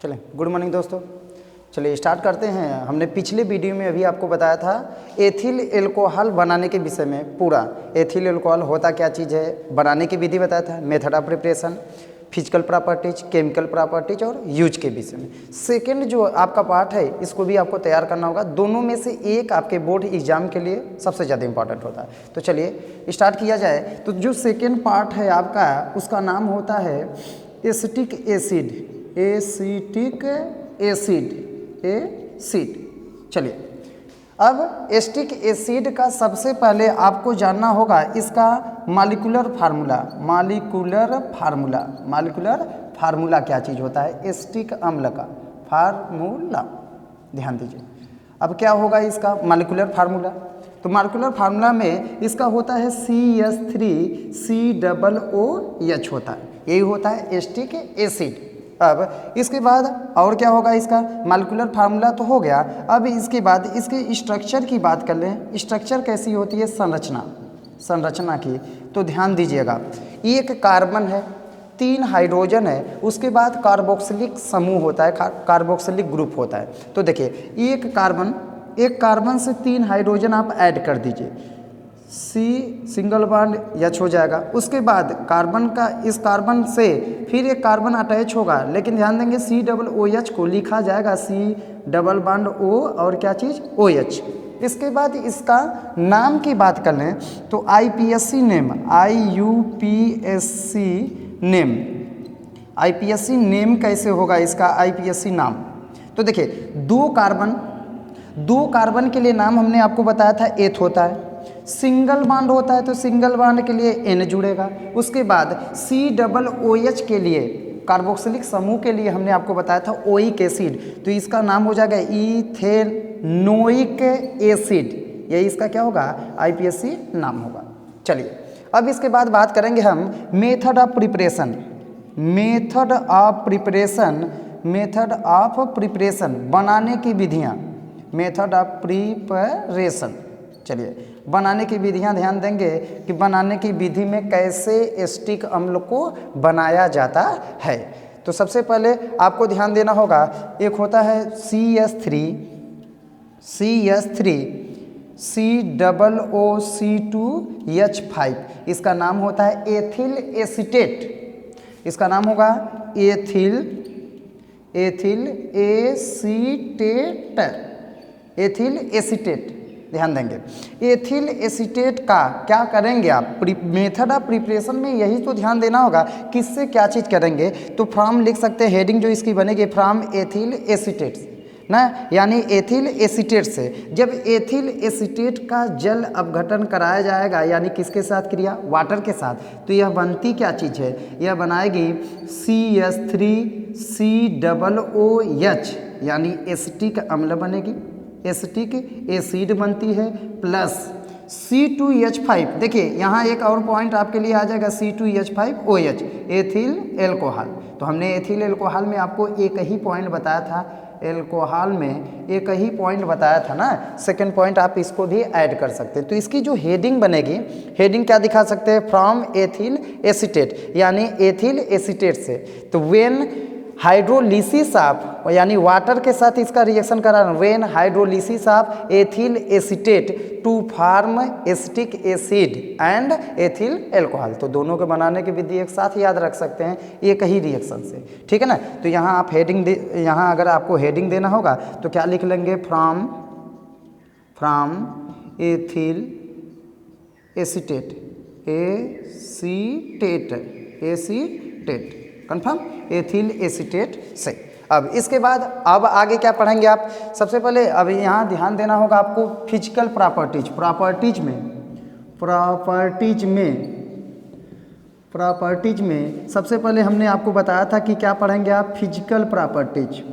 चलें, good morning दोस्तों। चलिए स्टार्ट करते हैं। हमने पिछले वीडियो में अभी आपको बताया था एथिल एल्कोहल बनाने के विषय में पूरा। एथिल एल्कोहल होता क्या चीज़ है, बनाने की विधि बताया था, method of preparation, physical properties, chemical properties और यूज के विषय में। सेकेंड जो आपका पार्ट है इसको भी आपको तैयार करना होगा। दोनों में से एक आपके बोर्ड एग्जाम के लिए सबसे ज़्यादा इंपॉर्टेंट होता है। तो चलिए स्टार्ट किया जाए। तो जो सेकेंड पार्ट है आपका उसका नाम होता है एसिटिक एसिड। Acetic acid. चलिए अब एसिटिक एसिड का सबसे पहले आपको जानना होगा इसका मॉलिक्यूलर फार्मूला क्या चीज़ होता है। एसिटिक अम्ल का फार्मूला ध्यान दीजिए। अब क्या होगा इसका मॉलिक्यूलर फार्मूला, तो मॉलिक्यूलर फार्मूला में इसका होता है CH3COOH होता है, यही होता है एसिटिक एसिड। अब इसके बाद और क्या होगा, इसका मॉलिक्यूलर फार्मूला तो हो गया। अब इसके बाद इसके स्ट्रक्चर की बात कर लें। स्ट्रक्चर कैसी होती है, संरचना की। तो ध्यान दीजिएगा, एक कार्बन है, 3 हाइड्रोजन है, उसके बाद कार्बोक्सिलिक समूह होता है, कार्बोक्सिलिक ग्रुप होता है। तो देखिए एक कार्बन से 3 हाइड्रोजन आप ऐड कर दीजिए, C सिंगल बॉन्ड H हो जाएगा। उसके बाद कार्बन का इस कार्बन से फिर एक कार्बन अटैच होगा, लेकिन ध्यान देंगे COOH को लिखा जाएगा C डबल बॉन्ड O और क्या चीज़ OH। इसके बाद इसका नाम की बात कर लें तो IUPAC नेम कैसे होगा इसका IUPAC नाम। तो देखिए दो कार्बन के लिए नाम हमने आपको बताया था एथ होता है। सिंगल बॉन्ड होता है तो सिंगल बॉन्ड के लिए N जुड़ेगा। उसके बाद COOH के लिए कार्बोक्सिलिक समूह के लिए हमने आपको बताया था ओइक एसिड, तो इसका नाम हो जाएगा इथेनोइक एसिड। यही इसका क्या होगा IUPAC नाम होगा। चलिए अब इसके बाद बात करेंगे हम मेथड ऑफ प्रिपरेशन बनाने की विधियाँ। मेथड ऑफ प्रिपरेशन, चलिए बनाने की विधियां ध्यान देंगे कि बनाने की विधि में कैसे एसिटिक अम्ल को बनाया जाता है। तो सबसे पहले आपको ध्यान देना होगा, एक होता है CH3COOC2H5, इसका नाम होता है एथिल एसीटेट। इसका नाम होगा एथिल एसीटेट। ध्यान देंगे एथिल एसीटेट का क्या करेंगे आप मेथड ऑफ प्रिपरेशन में, यही तो ध्यान देना होगा किससे क्या चीज़ करेंगे। तो फ्रॉम लिख सकते हैं, हेडिंग जो इसकी बनेगी फ्रॉम एथिल एसीटेट ना, यानी एथिल एसीटेट से। जब एथिल एसीटेट का जल अपघटन कराया जाएगा, यानी किसके साथ क्रिया, वाटर के साथ, तो यह बनती क्या चीज़ है, यह बनाएगी CH3COOH, यानी एसिटिक अम्ल बनेगी, एसिटिक एसिड बनती है, प्लस C2H5। देखिए यहाँ एक और पॉइंट आपके लिए आ जाएगा C2H5OH, एथिल एल्कोहल। तो हमने एथिल एल्कोहल में आपको एक ही पॉइंट बताया था, ना। सेकंड पॉइंट आप इसको भी ऐड कर सकते हैं। तो इसकी जो हेडिंग बनेगी, हेडिंग क्या दिखा सकते हैं, फ्रॉम एथिल एसीटेट, यानी एथिल एसीटेट से। तो व्हेन हाइड्रोलिसिस ऑफ, यानी वाटर के साथ इसका रिएक्शन करा, when hydrolysis of ethyl acetate to form acetic acid and ethyl alcohol. तो दोनों के बनाने की विधि एक साथ याद रख सकते हैं एक ही रिएक्शन से, ठीक है ना। तो यहाँ आप हेडिंग यहाँ अगर आपको हेडिंग देना होगा तो क्या लिख लेंगे, from ethyl acetate confirm, ethyl acetate से। अब इसके बाद अब आगे क्या पढ़ेंगे आप, सबसे पहले अब यहाँ ध्यान देना होगा आपको फिजिकल प्रॉपर्टीज में सबसे पहले हमने आपको बताया था कि क्या पढ़ेंगे आप, फिजिकल प्रॉपर्टीज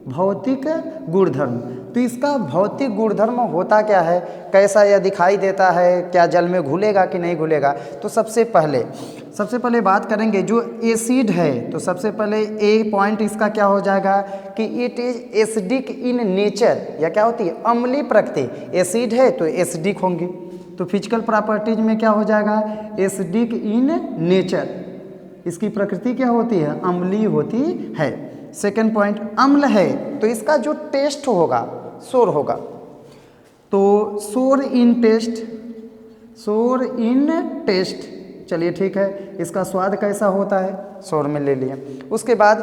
भौतिक गुणधर्म। तो इसका भौतिक गुणधर्म होता क्या है, कैसा यह दिखाई देता है, क्या जल में घुलेगा कि नहीं घुलेगा। तो सबसे पहले बात करेंगे जो एसिड है, तो सबसे पहले ए पॉइंट इसका क्या हो जाएगा कि it is acidic in nature, या क्या होती है, अम्लीय प्रकृति। एसिड है तो एसिडिक होंगी, तो फिजिकल प्रॉपर्टीज में क्या हो जाएगा, एसिडिक इन नेचर, इसकी प्रकृति क्या होती है, अम्लीय होती है। सेकंड पॉइंट, अम्ल है तो इसका जो टेस्ट होगा सोर होगा, तो सोर इन टेस्ट, चलिए ठीक है, इसका स्वाद कैसा होता है, सोर में ले लिए। उसके बाद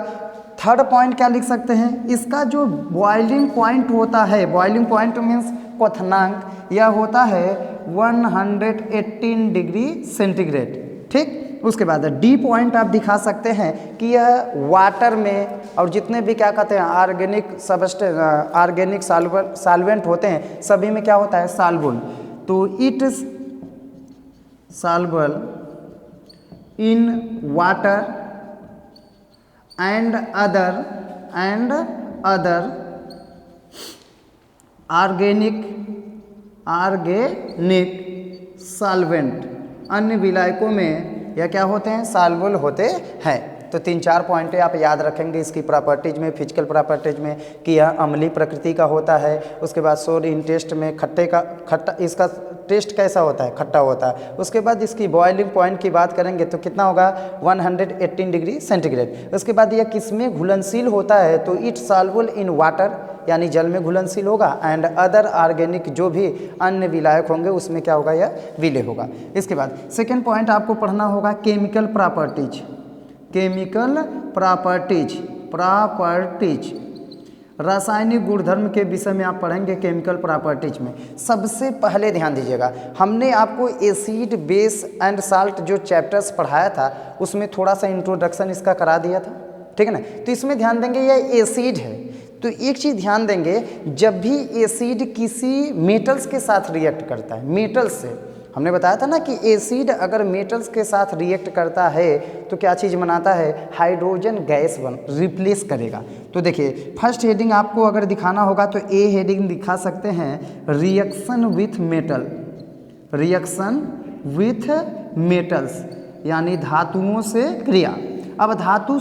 थर्ड पॉइंट क्या लिख सकते हैं, इसका जो बॉइलिंग पॉइंट होता है, बॉइलिंग पॉइंट मीन्स क्वथनांक, यह होता है 118 डिग्री सेंटीग्रेड, ठीक। उसके बाद डी पॉइंट आप दिखा सकते हैं कि यह वाटर में और जितने भी क्या कहते हैं ऑर्गेनिक सॉल्वेंट होते हैं सभी में क्या होता है, सॉल्युबल, तो it soluble in water and other organic solvent, अन्य विलायकों में यह क्या होते हैं, सॉल्युबल होते हैं। तो 3-4 पॉइंटें आप याद रखेंगे इसकी प्रॉपर्टीज में, फिजिकल प्रॉपर्टीज में, कि यह अम्लीय प्रकृति का होता है। उसके बाद सोर इन टेस्ट में खट्टा इसका टेस्ट कैसा होता है, खट्टा होता है। उसके बाद इसकी बॉइलिंग पॉइंट की बात करेंगे तो कितना होगा, 118 डिग्री सेंटीग्रेड। उसके बाद यह किसमें घुलनशील होता है, तो इट सॉल्युबल इन वाटर, यानी जल में घुलनशील होगा, एंड अदर ऑर्गेनिक, जो भी अन्य विलायक होंगे उसमें क्या होगा, यह विलय होगा। इसके बाद सेकेंड पॉइंट आपको पढ़ना होगा केमिकल प्रॉपर्टीज, रासायनिक गुणधर्म के विषय में आप पढ़ेंगे केमिकल प्रॉपर्टीज में। सबसे पहले ध्यान दीजिएगा, हमने आपको एसिड, बेस एंड साल्ट जो चैप्टर्स पढ़ाया था उसमें थोड़ा सा इंट्रोडक्शन इसका करा दिया था, ठीक है ना। तो इसमें ध्यान देंगे यह एसिड है, तो एक चीज़ ध्यान देंगे, जब भी एसिड किसी मेटल्स के साथ रिएक्ट करता है, मेटल्स से, हमने बताया था ना कि एसिड अगर मेटल्स के साथ रिएक्ट करता है तो क्या चीज़ बनाता है, हाइड्रोजन गैस रिप्लेस करेगा। तो देखिए फर्स्ट हेडिंग आपको अगर दिखाना होगा तो ए हेडिंग दिखा सकते हैं, रिएक्शन विथ मेटल्स, यानी धातुओं से क्रिया। अब धातुओं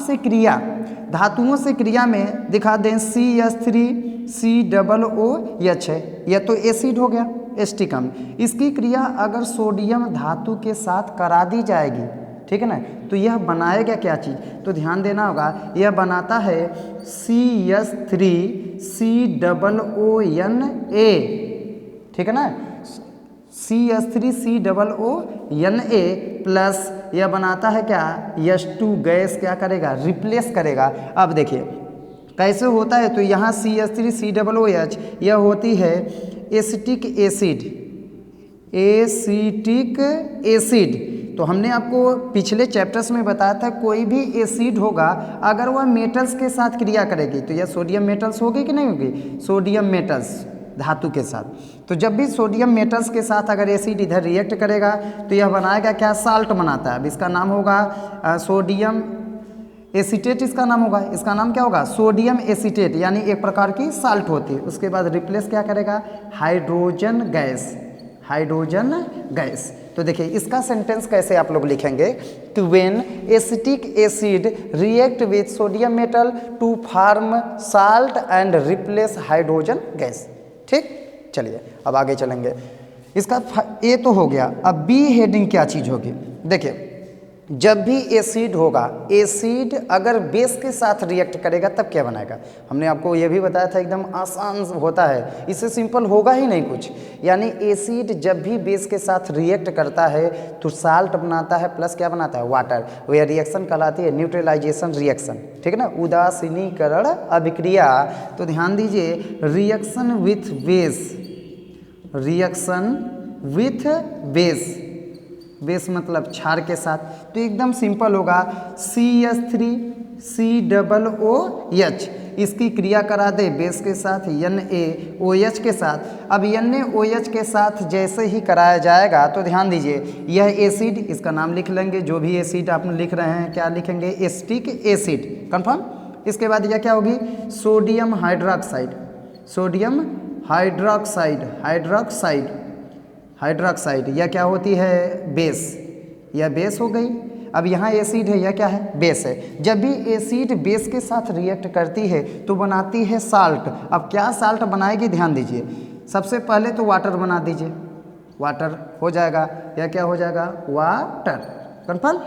से क्रिया में दिखा दें CH3COOH है, यह तो एसिड हो गया, एस्टिकम। इसकी क्रिया अगर सोडियम धातु के साथ करा दी जाएगी, ठीक है ना, तो यह बनाएगा क्या चीज़, तो ध्यान देना होगा, यह बनाता है CH3COONA, ठीक है ना, CH3COONA प्लस यह बनाता है क्या, H2 गैस क्या करेगा, रिप्लेस करेगा। अब देखिए कैसे होता है, तो यहाँ CH3COOH यह होती है एसिटिक एसिड। तो हमने आपको पिछले चैप्टर्स में बताया था कोई भी एसिड होगा अगर वह मेटल्स के साथ क्रिया करेगी तो यह सोडियम मेटल्स होगी कि नहीं होगी, सोडियम मेटल्स धातु के साथ। तो जब भी सोडियम मेटल्स के साथ अगर एसिड इधर रिएक्ट करेगा तो यह बनाएगा क्या, साल्ट बनाता है। अब इसका नाम होगा सोडियम एसीटेट, इसका नाम होगा, इसका नाम क्या होगा, सोडियम एसीटेट, यानी एक प्रकार की साल्ट होती है। उसके बाद रिप्लेस क्या करेगा, हाइड्रोजन गैस। तो देखिए इसका सेंटेंस कैसे आप लोग लिखेंगे कि when acetic acid react with sodium metal to form salt and replace hydrogen gas, ठीक। चलिए अब आगे चलेंगे, इसका ए तो हो गया। अब बी हेडिंग क्या चीज़ होगी, देखिए जब भी एसिड होगा, एसिड अगर बेस के साथ रिएक्ट करेगा तब क्या बनाएगा, हमने आपको यह भी बताया था, एकदम आसान होता है, इससे सिंपल होगा ही नहीं कुछ। यानी एसिड जब भी बेस के साथ रिएक्ट करता है तो साल्ट बनाता है प्लस क्या बनाता है, वाटर। वह रिएक्शन कहलाती है न्यूट्रलाइजेशन रिएक्शन, ठीक है ना, उदासीनीकरण अभिक्रिया। तो ध्यान दीजिए रिएक्शन विथ बेस मतलब क्षार के साथ, तो एकदम सिंपल होगा CH3COOH, इसकी क्रिया करा दे बेस के साथ NaOH के साथ। अब NaOH के साथ जैसे ही कराया जाएगा तो ध्यान दीजिए यह एसिड, इसका नाम लिख लेंगे, जो भी एसिड आप लिख रहे हैं क्या लिखेंगे, एसिटिक एसिड, कंफर्म। इसके बाद यह क्या होगी, सोडियम हाइड्रोक्साइड, यह क्या होती है, बेस, यह बेस हो गई। अब यहाँ एसिड है, यह क्या है, बेस है। जब भी एसिड बेस के साथ रिएक्ट करती है तो बनाती है साल्ट। अब क्या साल्ट बनाएगी, ध्यान दीजिए, सबसे पहले तो वाटर बना दीजिए, वाटर हो जाएगा, या क्या हो जाएगा, वाटर। कन्फर्म।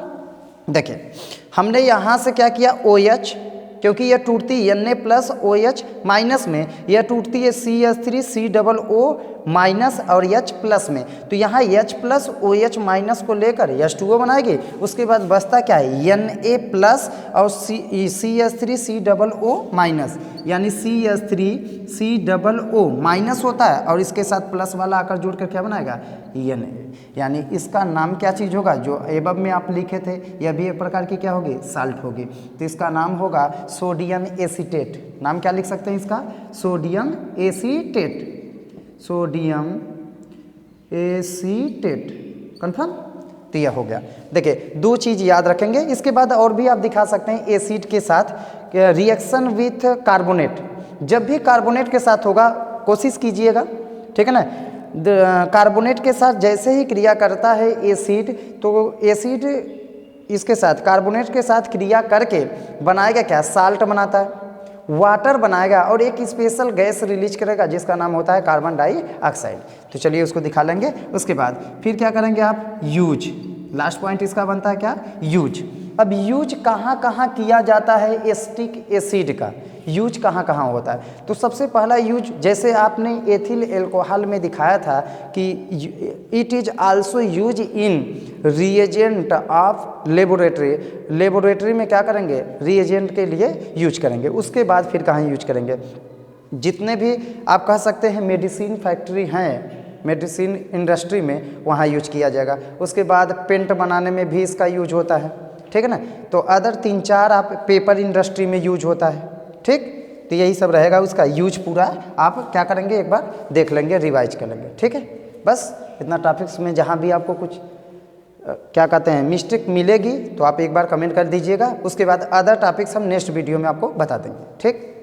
देखिए हमने यहाँ से क्या किया, OH, क्योंकि यह टूटती Na प्लस OH माइनस में, यह टूटती है CH3COO माइनस और H प्लस में, तो यहाँ H प्लस OH माइनस को लेकर H2O बनाएगी। उसके बाद बचता क्या है, Na प्लस और CH3COO माइनस, यानी CH3COO माइनस होता है और इसके साथ प्लस वाला आकर जोड़कर क्या बनाएगा, Na, यानी इसका नाम क्या चीज़ होगा, जो एबव में आप लिखे थे, यह भी एक प्रकार की क्या होगी, साल्ट होगी। तो इसका नाम होगा सोडियम एसीटेट। नाम क्या लिख सकते हैं इसका, sodium acetate, sodium acetate. Confirm. तो यह हो गया। देखिए 2 चीज़ याद रखेंगे। इसके बाद और भी आप दिखा सकते हैं एसिड के साथ रिएक्शन विथ कार्बोनेट। जब भी कार्बोनेट के साथ होगा कोशिश कीजिएगा, ठीक है ना, कार्बोनेट के साथ जैसे ही क्रिया करता है एसिड, तो एसिड इसके साथ कार्बोनेट के साथ क्रिया करके बनाएगा क्या, साल्ट बनाता है, वाटर बनाएगा और एक स्पेशल गैस रिलीज करेगा जिसका नाम होता है कार्बन डाइऑक्साइड। तो चलिए उसको दिखा लेंगे। उसके बाद फिर क्या करेंगे आप, यूज। लास्ट पॉइंट इसका बनता है क्या, यूज। अब यूज कहाँ कहाँ किया जाता है एसिटिक एसिड का, यूज कहाँ कहाँ होता है। तो सबसे पहला यूज, जैसे आपने एथिल एल्कोहल में दिखाया था कि it is also use in reagent of laboratory. Laboratory में क्या करेंगे, रिएजेंट के लिए यूज करेंगे। उसके बाद फिर कहाँ यूज करेंगे, जितने भी आप कह सकते हैं मेडिसिन फैक्ट्री हैं, मेडिसिन इंडस्ट्री में, वहाँ यूज किया जाएगा। उसके बाद पेंट बनाने में भी इसका यूज होता है, ठीक है ना। तो अदर 3-4 आप पेपर इंडस्ट्री में यूज होता है, ठीक। तो यही सब रहेगा उसका यूज पूरा, आप क्या करेंगे एक बार देख लेंगे, रिवाइज कर लेंगे, ठीक है। बस इतना टॉपिक्स में जहाँ भी आपको कुछ क्या कहते हैं मिस्टेक मिलेगी तो आप एक बार कमेंट कर दीजिएगा। उसके बाद अदर टॉपिक्स हम नेक्स्ट वीडियो में आपको बता देंगे, ठीक।